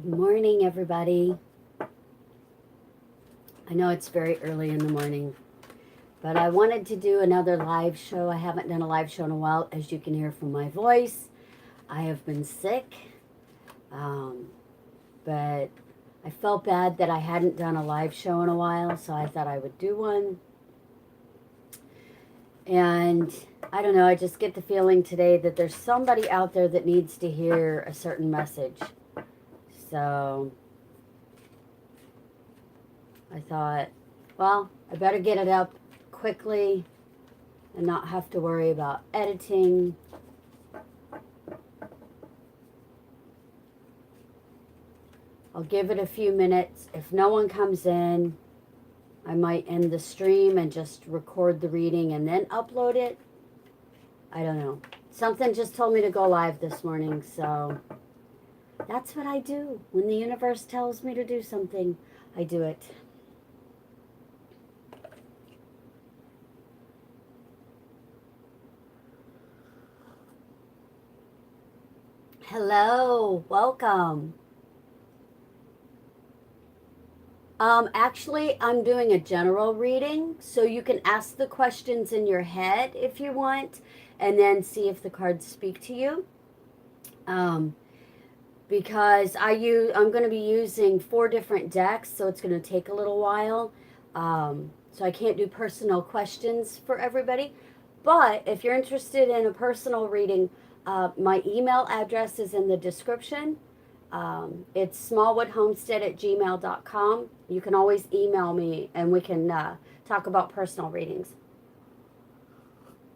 Good morning, everybody. I know it's very early in the morning, but I wanted to do another live show. I haven't done a live show in a while, as you can hear from my voice. I have been sick, but I felt bad that I hadn't done a live show in a while, so I thought I would do one. And I don't know, I just get the feeling today that there's somebody out there that needs to hear a certain message. So I thought, well, I better get it up quickly and not have to worry about editing. I'll give it a few minutes. If no one comes in, I might end the stream and just record the reading and then upload it. I don't know. Something just told me to go live this morning, so that's what I do. When the universe tells me to do something, I do it. Hello, welcome. Actually, I'm doing a general reading, so you can ask the questions in your head if you want, and then see if the cards speak to you. Because I'm going to be using 4 different decks, so it's going to take a little while. So I can't do personal questions for everybody. But if you're interested in a personal reading, my email address is in the description. It's smallwoodhomestead@gmail.com. You can always email me and we can talk about personal readings.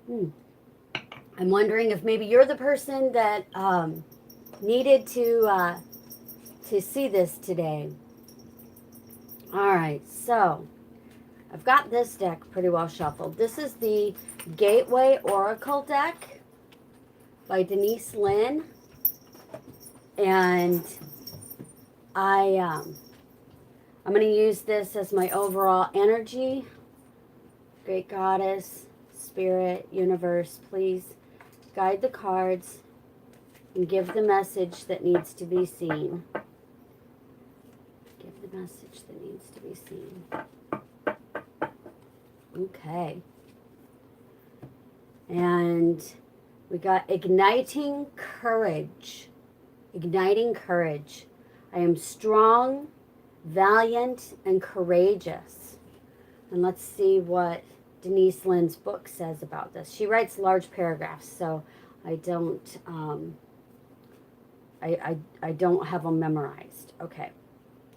I'm wondering if maybe you're the person that needed to see this today. All right, so I've got this deck pretty well shuffled. This is the Gateway Oracle deck by Denise Lynn. And I'm going to use this as my overall energy. Great Goddess, Spirit, Universe, please guide the cards and give the message that needs to be seen. Give the message that needs to be seen. Okay. And we got igniting courage. Igniting courage. I am strong, valiant, and courageous. And let's see what Denise Lynn's book says about this. She writes large paragraphs, so I don't I don't have them memorized. Okay.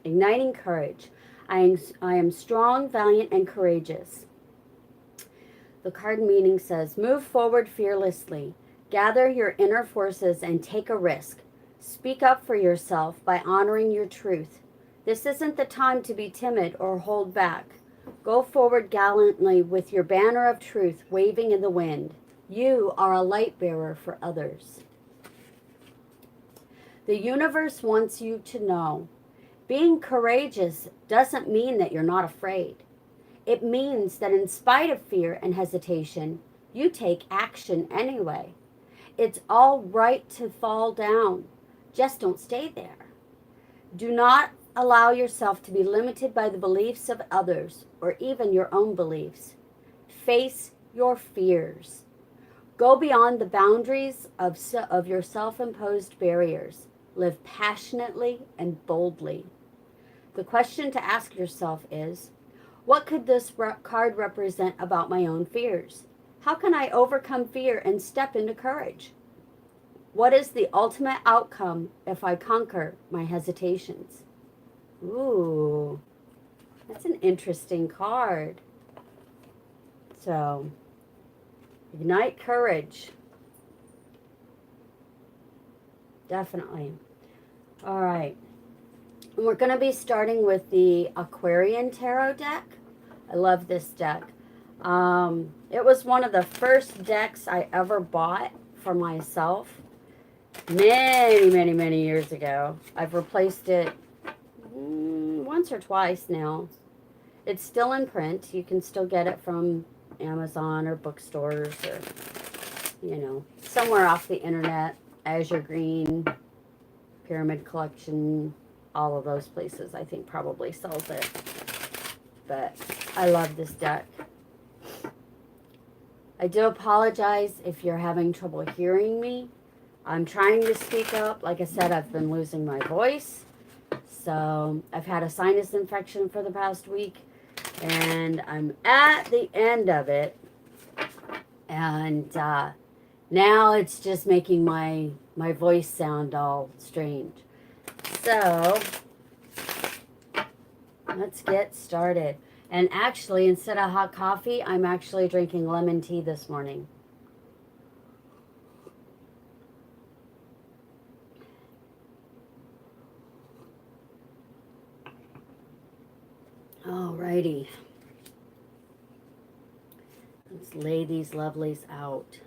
Igniting courage. I am strong, valiant, and courageous. The card meaning says, move forward fearlessly. Gather your inner forces and take a risk. Speak up for yourself by honoring your truth. This isn't the time to be timid or hold back. Go forward gallantly with your banner of truth waving in the wind. You are a light bearer for others. The universe wants you to know, being courageous doesn't mean that you're not afraid. It means that in spite of fear and hesitation, you take action anyway. It's all right to fall down. Just don't stay there. Do not allow yourself to be limited by the beliefs of others or even your own beliefs. Face your fears. Go beyond the boundaries of your self-imposed barriers. Live passionately and boldly. The question to ask yourself is, what could this card represent about my own fears? How can I overcome fear and step into courage? What is the ultimate outcome if I conquer my hesitations? Ooh, that's an interesting card. So, ignite courage. Definitely. All right. And we're going to be starting with the Aquarian Tarot deck. I love this deck. It was one of the first decks I ever bought for myself. Many years ago. I've replaced it once or twice now. It's still in print. You can still get it from Amazon or bookstores or, somewhere off the internet. Azure Green, Pyramid Collection, all of those places, I think, probably sells it. But I love this deck. I do apologize if you're having trouble hearing me. I'm trying to speak up. Like I said, I've been losing my voice. So I've had a sinus infection for the past week, and I'm at the end of it. And now it's just making my voice sound all strange. So let's get started. And actually, instead of hot coffee, I'm actually drinking lemon tea this morning. Alrighty. Let's lay these lovelies out.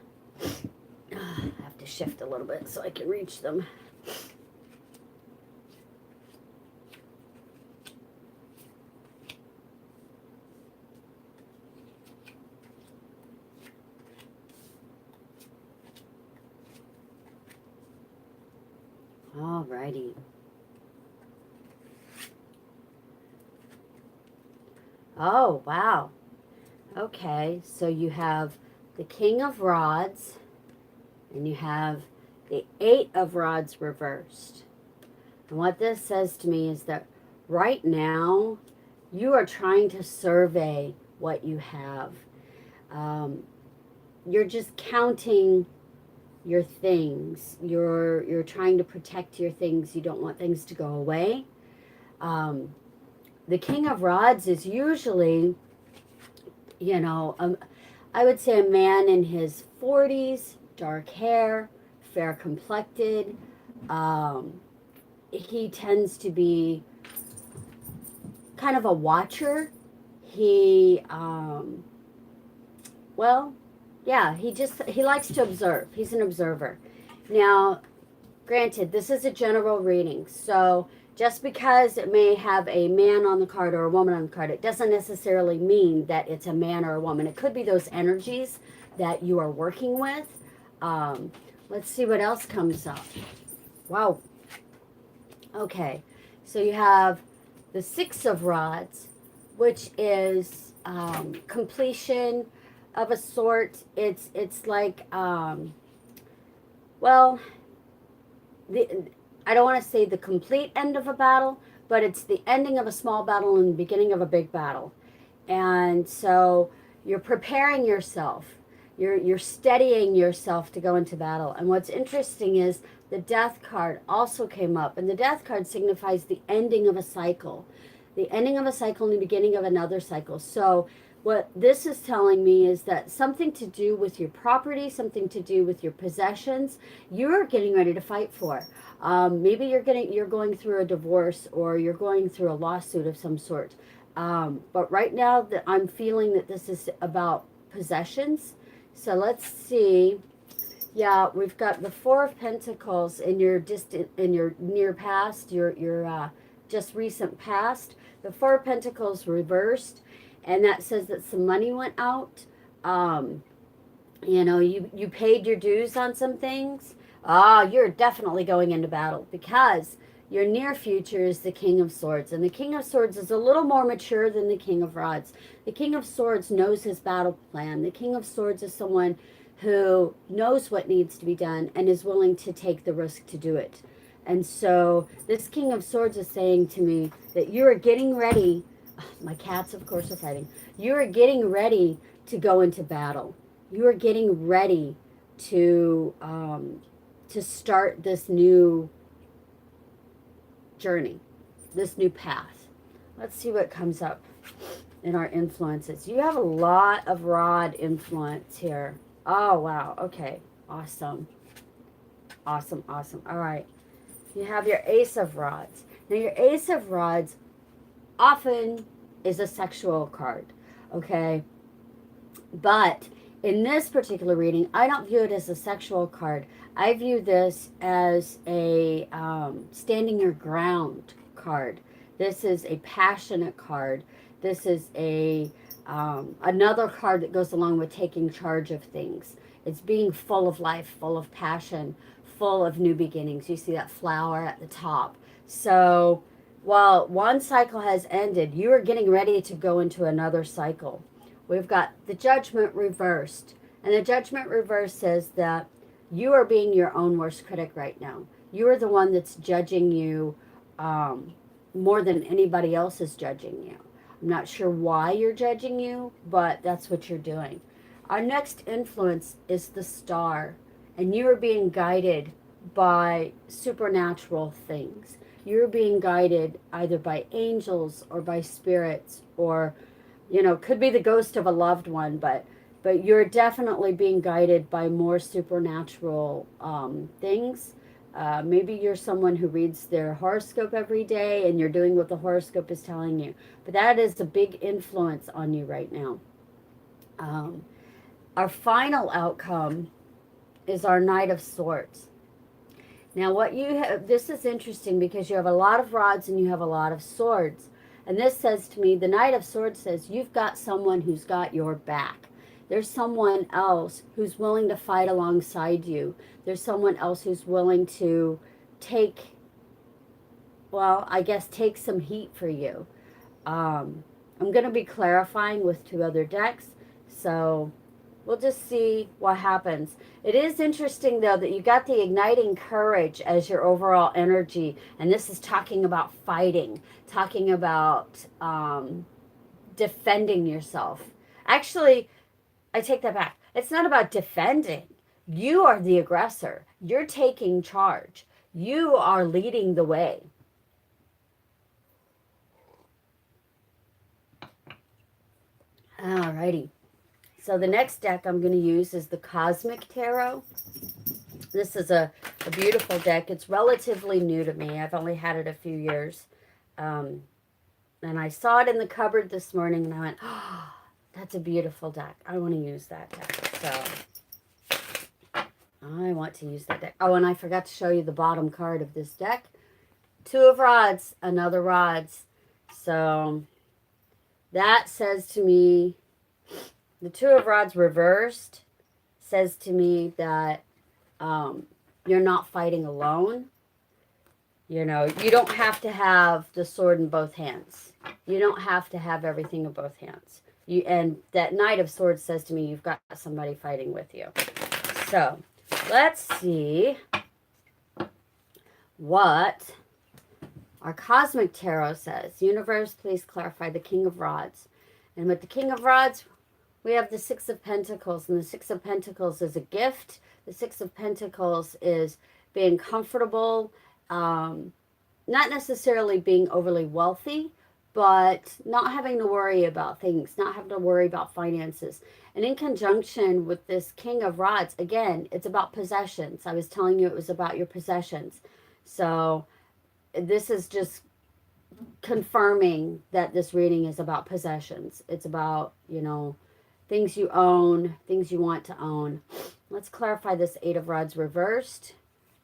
I have to shift a little bit so I can reach them. Alrighty. Oh, wow. Okay, so you have the King of Rods, and you have the Eight of Rods reversed. And what this says to me is that right now, you are trying to survey what you have. You're just counting your things. You're trying to protect your things. You don't want things to go away. The King of Rods is usually, I would say a man in his 40s, dark hair, fair complected. He tends to be kind of a watcher. He likes to observe. He's an observer. Now, granted, this is a general reading, so just because it may have a man on the card or a woman on the card, it doesn't necessarily mean that it's a man or a woman. It could be those energies that you are working with. Let's see what else comes up. Wow. Okay, so you have the Six of Rods, which is completion of a sort. It's like, I don't want to say the complete end of a battle, but it's the ending of a small battle and the beginning of a big battle. And so you're preparing yourself. You're steadying yourself to go into battle. And what's interesting is the Death card also came up. And the Death card signifies the ending of a cycle. The ending of a cycle and the beginning of another cycle. So what this is telling me is that something to do with your property, something to do with your possessions, you're getting ready to fight for. Maybe you're going through a divorce, or you're going through a lawsuit of some sort. But right now, I'm feeling that this is about possessions. So let's see. Yeah, we've got the Four of Pentacles in your near past, your just recent past. The Four of Pentacles reversed. And that says that some money went out. You paid your dues on some things. You're definitely going into battle, because your near future is the King of Swords. And the King of Swords is a little more mature than the King of Rods. The King of Swords knows his battle plan. The King of Swords is someone who knows what needs to be done and is willing to take the risk to do it. And so this King of Swords is saying to me that you are getting ready. My cats, of course, are fighting. You are getting ready to go into battle. You are getting ready to start this new journey, this new path. Let's see what comes up in our influences. You have a lot of rod influence here. Oh, wow. Okay. Awesome. Awesome. Awesome. All right. You have your Ace of Rods. Now, your Ace of Rods often is a sexual card, okay? But in this particular reading, I don't view it as a sexual card. I view this as a standing your ground card. This is a passionate card. This is a another card that goes along with taking charge of things. It's being full of life, full of passion, full of new beginnings. You see that flower at the top. So Well, one cycle has ended. You are getting ready to go into another cycle. We've got the judgment reversed. And the judgment reversed says that you are being your own worst critic right now. You are the one that's judging you more than anybody else is judging you. I'm not sure why you're judging you, but that's what you're doing. Our next influence is the star, and you are being guided by supernatural things. You're being guided either by angels or by spirits, or could be the ghost of a loved one, but you're definitely being guided by more supernatural things. Maybe you're someone who reads their horoscope every day and you're doing what the horoscope is telling you, but that is a big influence on you right now. um, our final outcome is our Knight of Swords. Now, what you have, this is interesting because you have a lot of rods and you have a lot of swords. And this says to me, the Knight of Swords says, you've got someone who's got your back. There's someone else who's willing to fight alongside you. There's someone else who's willing to take, well, I guess take some heat for you. I'm going to be clarifying with two other decks. So we'll just see what happens. It is interesting, though, that you got the igniting courage as your overall energy. And this is talking about fighting, talking about defending yourself. Actually, I take that back. It's not about defending. You are the aggressor. You're taking charge. You are leading the way. Alrighty. So the next deck I'm going to use is the Cosmic Tarot. This is a beautiful deck. It's relatively new to me. I've only had it a few years. And I saw it in the cupboard this morning and I went, oh, that's a beautiful deck. I want to use that deck. So I want to use that deck. Oh, and I forgot to show you the bottom card of this deck. Two of Rods, another Rods. So that says to me, the Two of Rods reversed says to me that you're not fighting alone. You don't have to have the sword in both hands. You don't have to have everything in both hands. And that Knight of Swords says to me, you've got somebody fighting with you. So let's see what our Cosmic Tarot says. Universe, please clarify the King of Rods. And with the King of Rods, we have the Six of Pentacles, and the Six of Pentacles is a gift. The Six of Pentacles is being comfortable, not necessarily being overly wealthy, but not having to worry about things, not having to worry about finances. And in conjunction with this King of Rods, again, it's about possessions. I was telling you it was about your possessions. So this is just confirming that this reading is about possessions. It's about, things you own, things you want to own. Let's clarify this Eight of Rods reversed.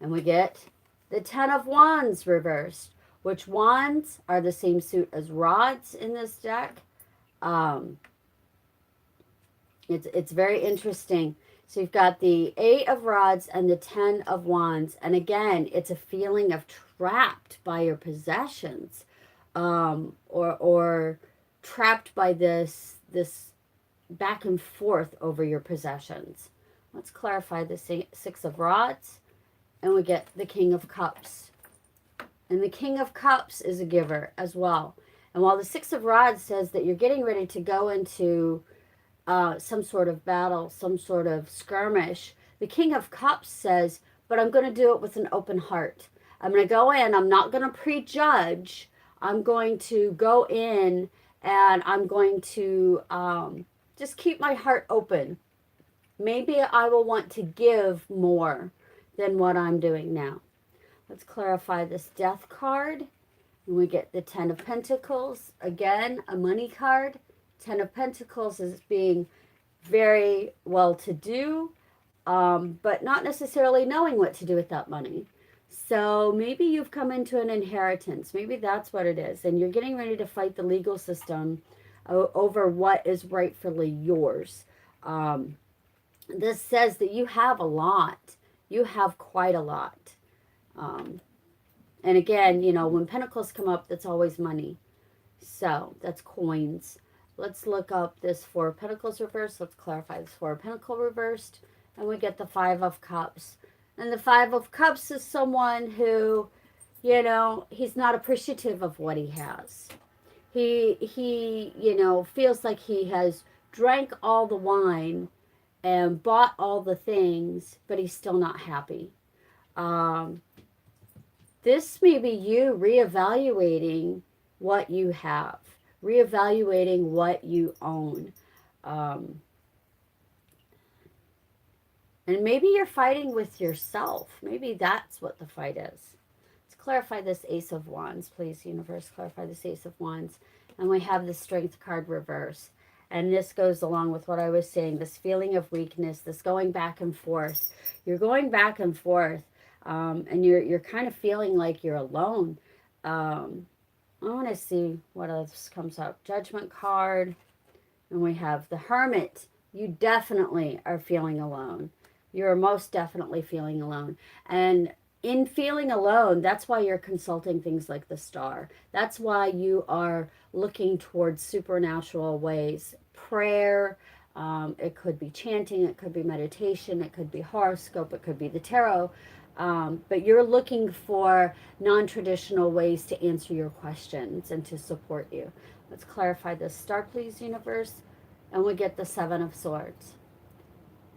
And we get the Ten of Wands reversed, which wands are the same suit as rods in this deck. It's very interesting. So you've got the Eight of Rods and the Ten of Wands. And again, it's a feeling of trapped by your possessions, or trapped by this back and forth over your possessions. Let's clarify the Six of Rods, and we get the King of Cups. And the King of Cups is a giver as well. And while the Six of Rods says that you're getting ready to go into some sort of battle, some sort of skirmish, the King of Cups says, but I'm going to do it with an open heart. I'm going to go in, I'm not going to prejudge. I'm going to go in and I'm going to just keep my heart open. Maybe I will want to give more than what I'm doing now. Let's clarify this Death card. And we get the Ten of Pentacles. Again, a money card. Ten of Pentacles is being very well-to-do, but not necessarily knowing what to do with that money. So maybe you've come into an inheritance. Maybe that's what it is. And you're getting ready to fight the legal system over what is rightfully yours. This says that you have a lot. You have quite a lot. And again, you know, when pentacles come up, that's always money. So that's coins. Let's look up this Four of Pentacles reversed. Let's clarify this Four of Pentacles reversed. And we get the Five of Cups. And the Five of Cups is someone who, you know, he's not appreciative of what he has. He, you know, feels like he has drank all the wine and bought all the things, but he's still not happy. This may be you reevaluating what you have, reevaluating what you own. And maybe you're fighting with yourself. Maybe that's what the fight is. Let's clarify this Ace of Wands, please, universe. Clarify this Ace of Wands. And we have the Strength card reverse. And this goes along with what I was saying, this feeling of weakness, this going back and forth. You're going back and forth, and you're kind of feeling like you're alone. I want to see what else comes up. Judgment card. And we have the Hermit. You definitely are feeling alone. You're most definitely feeling alone. And in feeling alone, that's why you're consulting things like the Star. That's why you are looking towards supernatural ways. Prayer, it could be chanting, it could be meditation, it could be horoscope, it could be the tarot. But you're looking for non-traditional ways to answer your questions and to support you. Let's clarify this Star, please, universe. And we get the Seven of Swords.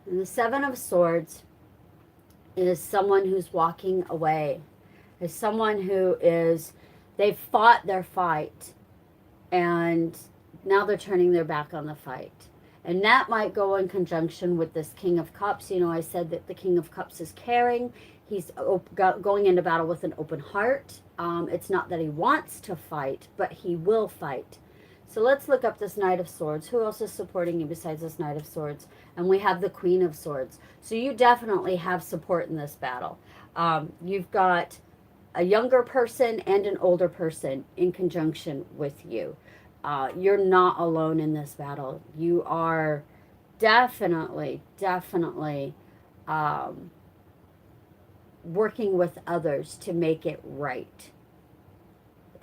And the Seven of Swords is someone who's walking away, is someone who is, they've fought their fight and now they're turning their back on the fight. And that might go in conjunction with this King of Cups. You know, I said that the King of Cups is caring. He's going into battle with an open heart. It's not that he wants to fight, but he will fight. So let's look up this Knight of Swords. Who else is supporting you besides this Knight of Swords? And we have the Queen of Swords. So you definitely have support in this battle. You've got a younger person and an older person in conjunction with you. You're not alone in this battle. You are definitely working with others to make it right.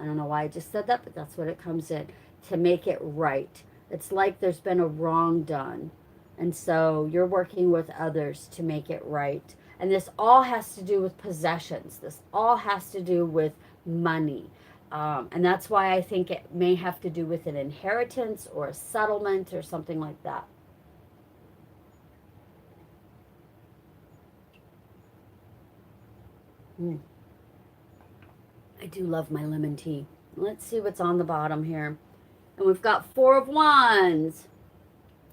I don't know why I just said that, but that's what it comes in. To make it right. It's like there's been a wrong done. And so you're working with others to make it right. And this all has to do with possessions. This all has to do with money. And that's why I think it may have to do with an inheritance or a settlement or something like that. I do love my lemon tea. Let's see what's on the bottom here. And we've got Four of Wands.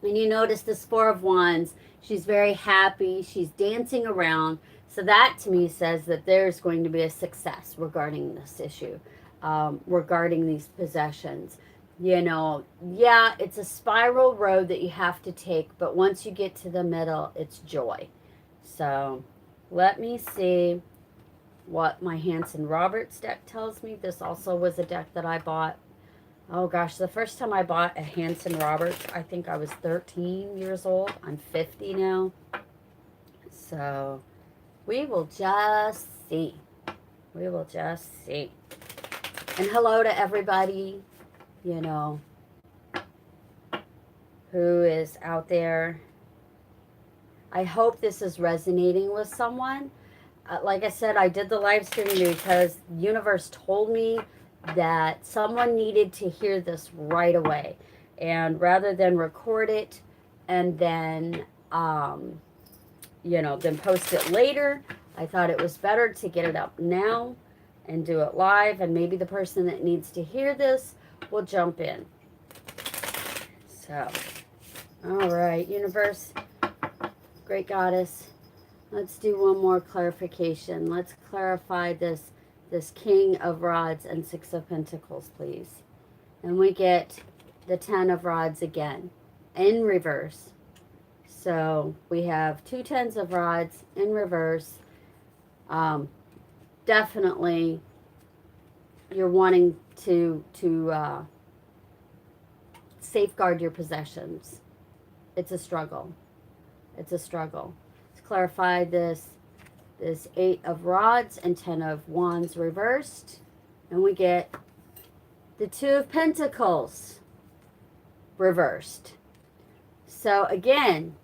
And you notice this Four of Wands, she's very happy. She's dancing around. So that to me says that there's going to be a success regarding this issue, regarding these possessions. You know, yeah, it's a spiral road that you have to take, but once you get to the middle, it's joy. So let me see what my Hanson Roberts deck tells me. This also was a deck that I bought. Oh gosh, the first time I bought a Hanson Roberts, I think I was 13 years old. I'm 50 now. So we will just see. We will just see. And hello to everybody, you know, who is out there. I hope this is resonating with someone. Like I said, I did the live stream because the universe told me that someone needed to hear this right away. And rather than record it and then, you know, then post it later, I thought it was better to get it up now and do it live. And maybe the person that needs to hear this will jump in. So, all right, universe, great goddess. Let's do one more clarification. Let's clarify this King of Rods and Six of Pentacles, please. And we get the Ten of Rods again in reverse. So we have two Tens of Rods in reverse. Definitely you're wanting to safeguard your possessions. It's a struggle. It's a struggle. Let's clarify this this 8 of Rods and 10 of Wands reversed. And we get the 2 of Pentacles reversed. So again,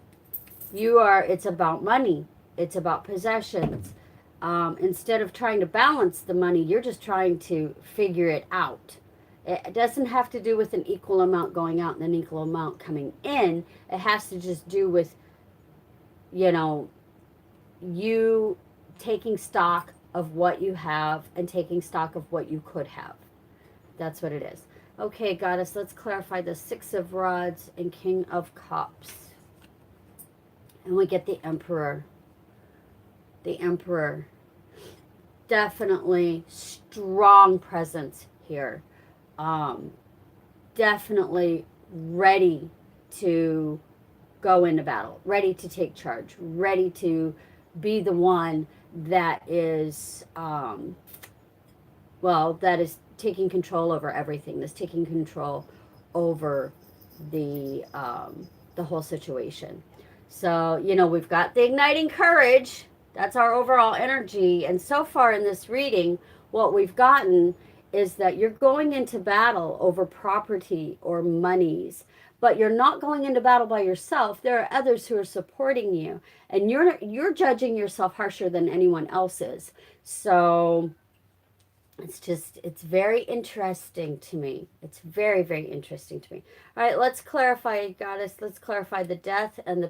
it's about money. It's about possessions. Instead of trying to balance the money, you're just trying to figure it out. It doesn't have to do with an equal amount going out and an equal amount coming in. It has to just do with, you taking stock of what you have and taking stock of what you could have. That's what it is. Okay, Goddess, let's clarify the 6 of Rods and King of Cups. And we get the Emperor. The Emperor. Definitely strong presence here. Definitely ready to go into battle. Ready to take charge. Ready to be the one that is, that is taking control over everything. That's taking control over the whole situation. So, we've got the igniting courage. That's our overall energy. And so far in this reading, what we've gotten is that you're going into battle over property or monies, but you're not going into battle by yourself. There are others who are supporting you, and you're judging yourself harsher than anyone else is. So it's very interesting to me. It's very, very interesting to me. All right, let's clarify, Goddess. Let's clarify the Death and the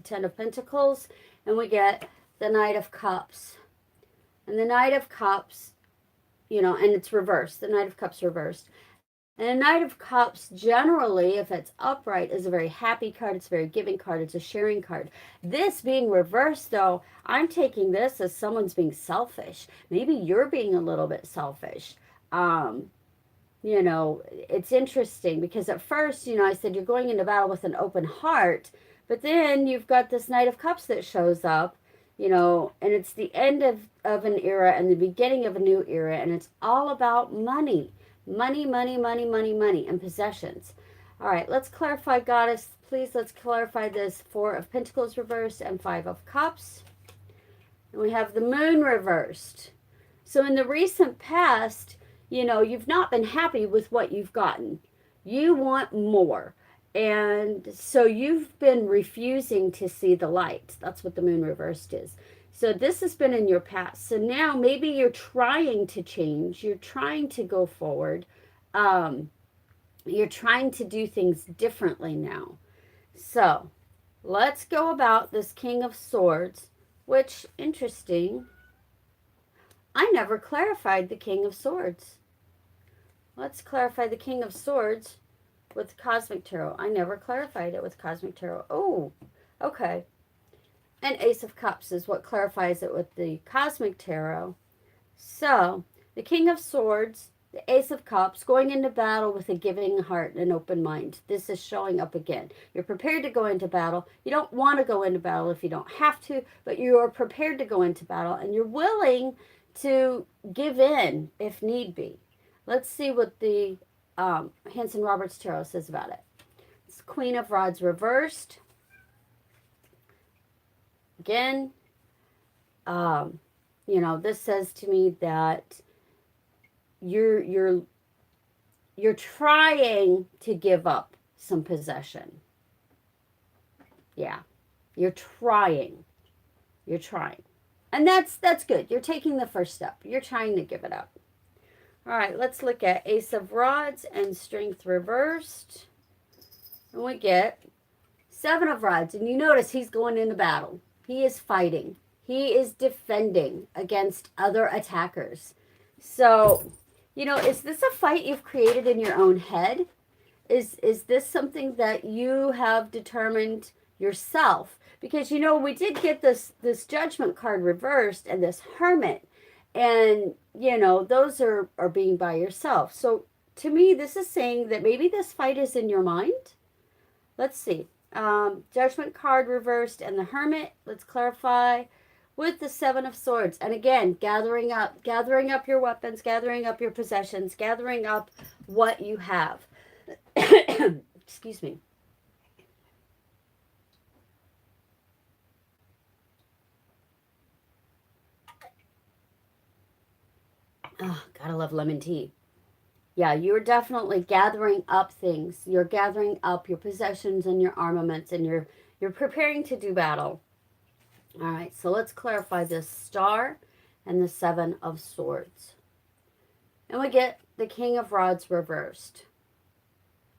10 of Pentacles, and we get the Knight of Cups. And the Knight of Cups, and it's reversed. The Knight of Cups reversed. And a Knight of Cups, generally, if it's upright, is a very happy card. It's a very giving card. It's a sharing card. This being reversed, though, I'm taking this as someone's being selfish. Maybe you're being a little bit selfish. It's interesting because at first, I said you're going into battle with an open heart. But then you've got this Knight of Cups that shows up, and it's the end of an era and the beginning of a new era. And it's all about money. Money, money, money, money, money, and possessions. All right, let's clarify, Goddess. Please, let's clarify this 4 of Pentacles reversed and 5 of Cups. And we have the Moon reversed. So in the recent past, you've not been happy with what you've gotten. You want more. And so you've been refusing to see the light. That's what the Moon reversed is. So this has been in your past. So now maybe you're trying to change. You're trying to go forward. You're trying to do things differently now. So let's go about this King of Swords, which, interesting, I never clarified the King of Swords. Let's clarify the King of Swords with Cosmic Tarot. I never clarified it with Cosmic Tarot. Oh, okay. And Ace of Cups is what clarifies it with the Cosmic Tarot. So, the King of Swords, the Ace of Cups, going into battle with a giving heart and an open mind. This is showing up again. You're prepared to go into battle. You don't want to go into battle if you don't have to, but you are prepared to go into battle, and you're willing to give in if need be. Let's see what the Hanson Roberts Tarot says about it. It's Queen of Rods reversed. Again, this says to me that you're trying to give up some possession. Yeah, you're trying. And that's good. You're taking the first step. You're trying to give it up. All right, let's look at Ace of Rods and Strength reversed. And we get 7 of Rods. And you notice he's going into battle. He is fighting. He is defending against other attackers. So, is this a fight you've created in your own head? Is this something that you have determined yourself? Because, we did get this Judgment card reversed and this Hermit. And, those are being by yourself. So, to me, this is saying that maybe this fight is in your mind. Let's see. Judgment card reversed and the Hermit. Let's clarify with the 7 of Swords. And again, gathering up your weapons, gathering up your possessions, gathering up what you have. Excuse me. Oh, gotta love lemon tea. Yeah, you're definitely gathering up things. You're gathering up your possessions and your armaments, and you're preparing to do battle. All right, so let's clarify this star and the Seven of Swords. And we get the King of Rods reversed.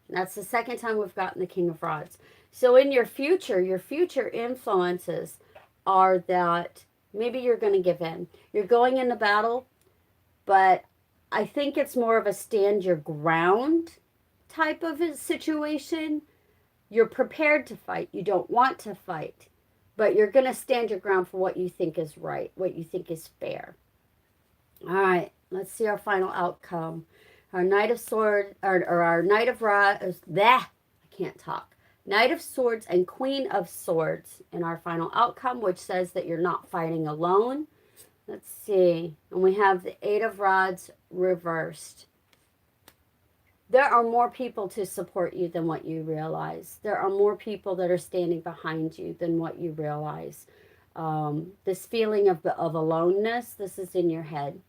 And that's the second time we've gotten the King of Rods. So in your future influences are that maybe you're going to give in. You're going into battle, but I think it's more of a stand your ground type of a situation. You're prepared to fight. You don't want to fight, but you're going to stand your ground for what you think is right, what you think is fair. All right, let's see our final outcome. Our Knight of Swords, or our Knight of Rods, I can't talk. Knight of Swords and Queen of Swords in our final outcome, which says that you're not fighting alone. Let's see. And we have the Eight of Rods reversed. There are more people to support you than what you realize. There are more people that are standing behind you than what you realize. This feeling of aloneness, this is in your head.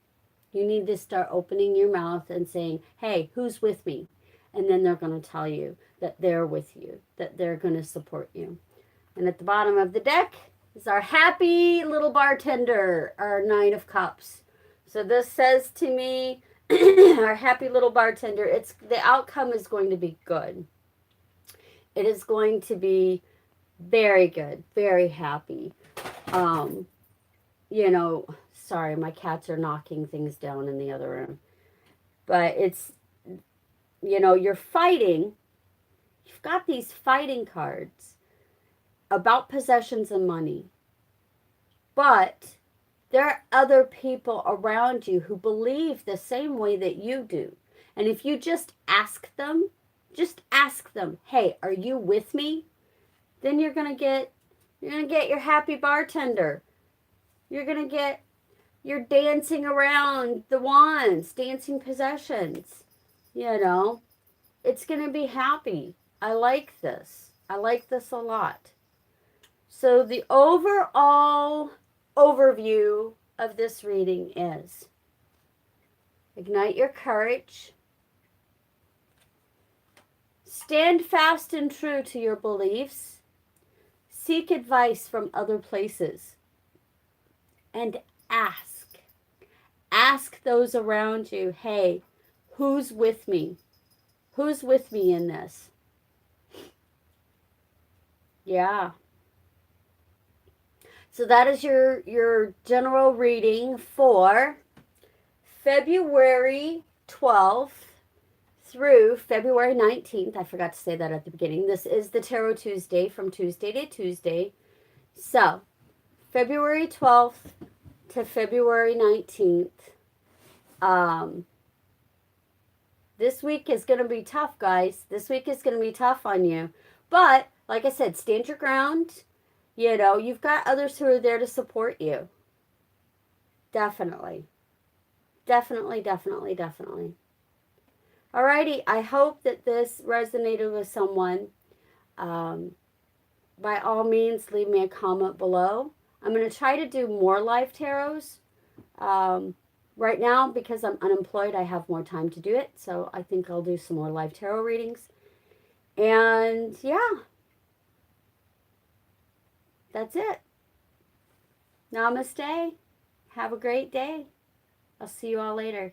You need to start opening your mouth and saying, hey, who's with me? And then they're going to tell you that they're with you, that they're going to support you. And at the bottom of the deck is our happy little bartender, our Nine of Cups. So this says to me, our happy little bartender, the outcome is going to be good. It is going to be very good, very happy. Sorry, my cats are knocking things down in the other room. But it's, you're fighting. You've got these fighting cards about possessions and money. But there are other people around you who believe the same way that you do. And if you just ask them, hey, are you with me? Then you're going to get your happy bartender. You're going to get your dancing around the wands, dancing possessions. It's going to be happy. I like this. I like this a lot. So the overall overview of this reading is ignite your courage, stand fast and true to your beliefs, seek advice from other places, and ask those around you, hey, who's with me? Who's with me in this? Yeah. So that is your general reading for February 12th through February 19th. I forgot to say that at the beginning. This is the Tarot Tuesday from Tuesday to Tuesday. So, February 12th to February 19th. This week is going to be tough, guys. This week is going to be tough on you. But, like I said, stand your ground. You've got others who are there to support you. Definitely. Definitely. Alrighty, I hope that this resonated with someone. By all means, leave me a comment below. I'm going to try to do more live tarots. Right now, because I'm unemployed, I have more time to do it. So I think I'll do some more live tarot readings. And yeah. That's it. Namaste. Have a great day. I'll see you all later.